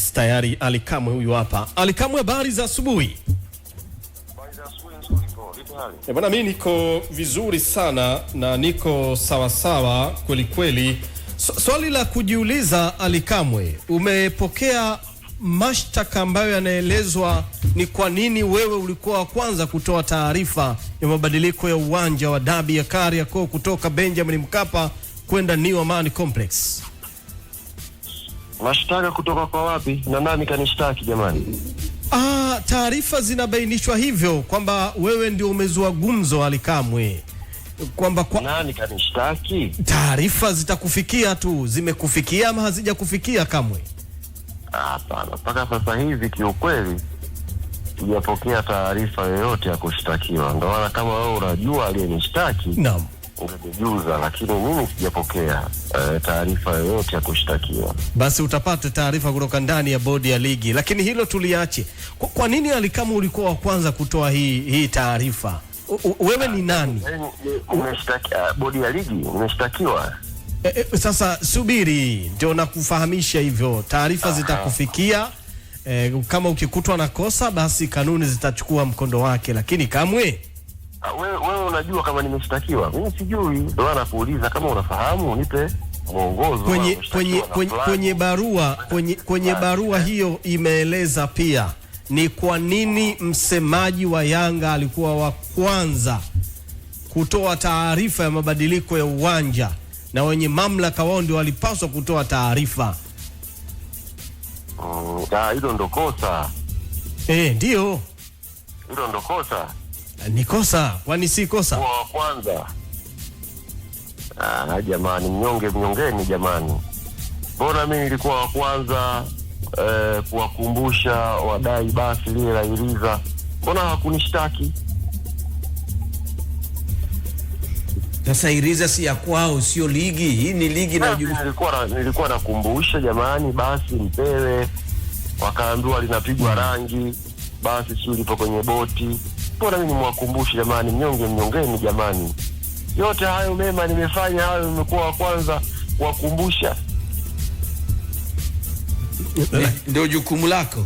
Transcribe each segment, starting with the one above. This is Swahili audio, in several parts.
Yes, tayari Ali Kamwe huyu hapa. Ali Kamwe, habari za asubuhi? Habari za asubuhi nzuri po. Vipi hali? Bwana, mimi niko vizuri sana na niko sawa sawa kweli kweli. Swali la kujiuliza, Ali Kamwe, umepokea mashtaka ambayo yanaelezwa ni kwa nini wewe ulikuwa wa kwanza kutoa taarifa ya mabadiliko ya uwanja wa Dabi ya Kariakoo kutoka Benjamin Mkapa kwenda New Amani Complex. Mashtaka kutoka kwa wapi? Na nani kanishtaki jamani? Taarifa zinabainishwa hivyo kwamba wewe ndio umezua gumzo, Ali Kamwe. Kwamba nani kanishtaki? Taarifa zitakufikia tu. Zimekufikia ama hazijakufikia Kamwe? Hapana, mpaka sasa hivi kiukweli sijapokea taarifa yoyote ya kushtakiwa. Ndio maana kama wewe unajua aliyenishtaki, naam, ungejuza, lakini mimi sijapokea taarifa yoyote ya kushtakiwa. Basi utapata taarifa kutoka ndani ya bodi ya ligi, lakini hilo tuliache. Kwa nini Ali Kamwe ulikuwa wa kwanza kutoa hii taarifa? Wewe ni nani? Umeshtaki bodi ya ligi, umeshtakiwa. Sasa subiri, ndio nakufahamisha hivyo. Taarifa zitakufikia. Kama ukikutwa na kosa, basi kanuni zitachukua mkondo wake, lakini Kamwe, wewe unajua kama nimeshtakiwa? Mimi sijui, ndio nakuuliza kama unafahamu, nipe mwongozo. Kwenye barua hiyo imeeleza pia ni kwa nini msemaji wa Yanga alikuwa wa kwanza kutoa taarifa ya mabadiliko ya uwanja na wenye mamlaka wao ndio walipaswa kutoa taarifa. Hilo ndo kosa. Ndio. Hilo ndo kosa. Ni kosa, kwani si kosa? Wa kwanza. Jamani, mnyongeni jamani. Mbona mimi nilikuwa wa kwanza kuwakumbusha wadai basi lile la Iriza? Mbona hawakunishtaki? Sasa Iriza si ya kwao, sio ligi. Hii ni ligi na nilikuwa nakumbusha jamani, basi mpewe. Wakaambiwa linapigwa rangi, basi sio lipo kwenye boti. Mbona mimi nimwakumbushe jamani, mnyongeni jamani. Yote hayo mema nimefanya, hayo nimekuwa wa kwanza kuwakumbusha. Ndio jukumu lako.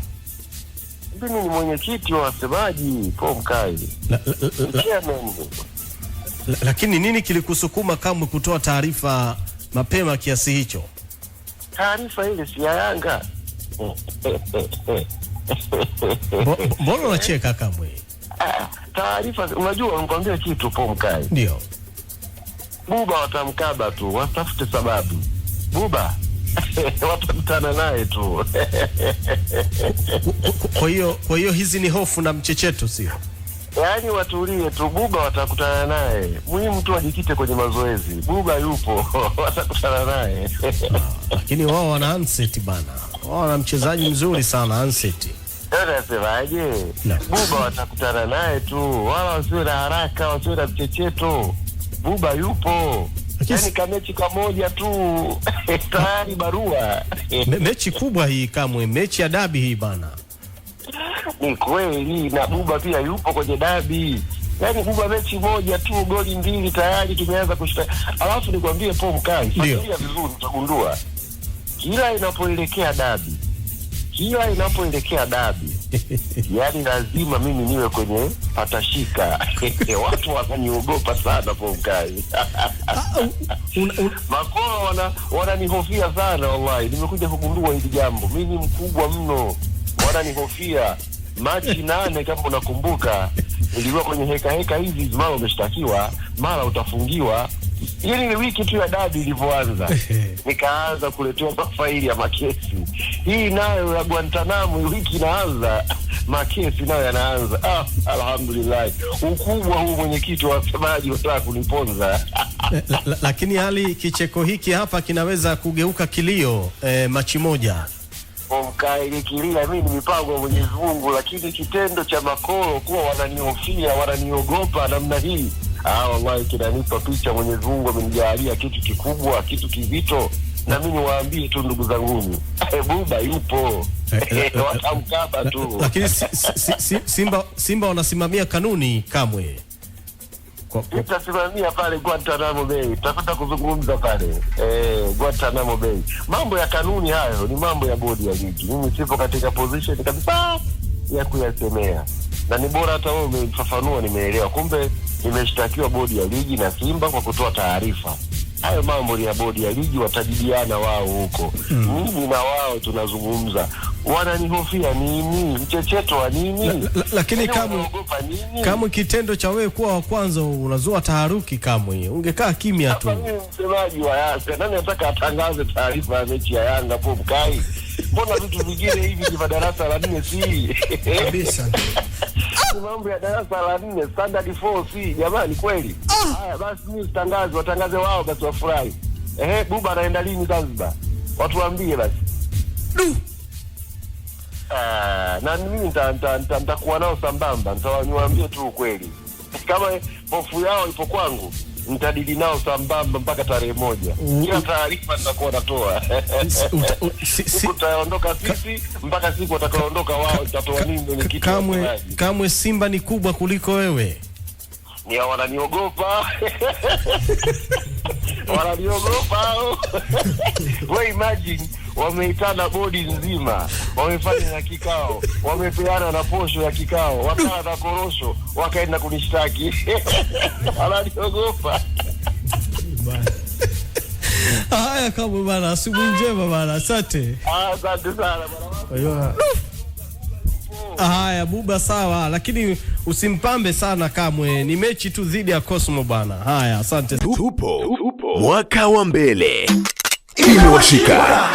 Mimi ni mwenyekiti wa wasemaji Paul Mkai. Lakini nini kilikusukuma Kamwe kutoa taarifa mapema kiasi hicho? Taarifa ile si ya Yanga. Mbona unacheka Kamwe? Taarifa, unajua nikwambia kitu Paul Mkai. Ndio. Buba watamkaba tu, watafute sababu. Buba watakutana naye tu. Kwa hiyo hizi ni hofu na mchecheto, sio? Yaani watulie tu, Buba watakutana naye. Muhimu tu ajikite kwenye mazoezi. Buba yupo, watakutana naye. Lakini wao wana Anseti bana. Wao wana mchezaji mzuri sana Anseti. Unasemaje? Buba watakutana naye tu. Wala wasiwe na haraka, wasiwe na mchecheto. Buba yupo. Yaani kamechi kamoja tu tayari barua. Mechi kubwa hii Kamwe, mechi ya dabi hii bana. Ni kweli, na Buba pia yupo kwenye dabi. Yaani Buba mechi moja tu, goli 2 tayari tumeanza kushtaki. Alafu nikwambie Paul Mkai, fuatilia vizuri utagundua. Kila inapoelekea dabi, yaani lazima mimi niwe kwenye patashika. Watu wananiogopa sana Paul Mkai. Makolo wananihofia sana wallahi. Nimekuja kugundua hili jambo. Mimi ni mkubwa mno. Wananihofia. Machi 8 kama unakumbuka, nilikuwa kwenye heka hizi, mara umeshtakiwa, mara utafungiwa. Ile ni wiki tu ya dabi ilivyoanza. Nikaanza kuletewa faili ya makesi. Hii nayo ya Guantanamo wiki inaanza, makesi nayo yanaanza. Alhamdulillah. Ukubwa huu mwenyekiti wa wasemaji wataka kuniponza. Lakini hali kicheko hiki hapa kinaweza kugeuka kilio Machi moja. Mkailikilia mimi ni mipango ya Mwenyezi Mungu, lakini kitendo cha Makolo kuwa wananihofia, wananiogopa namna hii, wallahi kinanipa picha Mwenyezi Mungu amenijalia kitu kikubwa, kitu kizito. Na mimi niwaambie tu ndugu zangu, Buba yupo. Watamkaba tu. Lakini Simba wanasimamia kanuni Kamwe. Nitasimamia pale Guantanamo Bay. Tutapata kuzungumza pale. Guantanamo Bay. Mambo ya kanuni hayo ni mambo ya bodi ya ligi. Mimi sipo katika position kabisa ya kuyasemea. Na ni bora hata wewe umefafanua, nimeelewa. Kumbe nimeshtakiwa bodi ya ligi na Simba kwa kutoa taarifa. Hayo mambo ya bodi ya ligi watajadiliana wao huko. Mimi na wao tunazungumza. Wananihofia nini? Mchecheto wa nini? Lakini kama kitendo cha wewe kuwa wa kwanza unazua taharuki, Kamwe ungekaa kimya tu. Mimi msemaji wa Yanga, nani nataka atangaze taarifa ya mechi ya Yanga hapo mkai? Mbona vitu vingine hivi ni darasa la 4 si? Kabisa. Mambo ya darasa la 4 standard 4 si jamani kweli? Haya basi mimi sitangaze, watangaze wao basi wafurahi. Buba anaenda lini Zanzibar? Watu waambie basi. Na mimi nitakuwa nao sambamba, nitawanyuambia tu ukweli. Kama hofu yao ipo kwangu, nitadili nao sambamba mpaka tarehe 1. Kila taarifa nitakuwa natoa. Siku tutaondoka sisi mpaka siku watakaoondoka wao, nitatoa nini kwenye kitu. Kamwe Simba ni kubwa kuliko wewe. Ni wananiogopa. Wananiogopa. Wewe imagine wameitana bodi nzima, wamefanya na kikao, wamepeana na posho ya kikao, wakala na korosho, wakaenda kunishtaki. Wananiogopa. Haya Kamwe bana, asubuhi njema bana. Asante. Asante sana bwana. Haya Buba, sawa, lakini usimpambe sana Kamwe, ni mechi tu dhidi ya Cosmo bana. Haya, asante. Tupo mwaka wa mbele. Imewashika.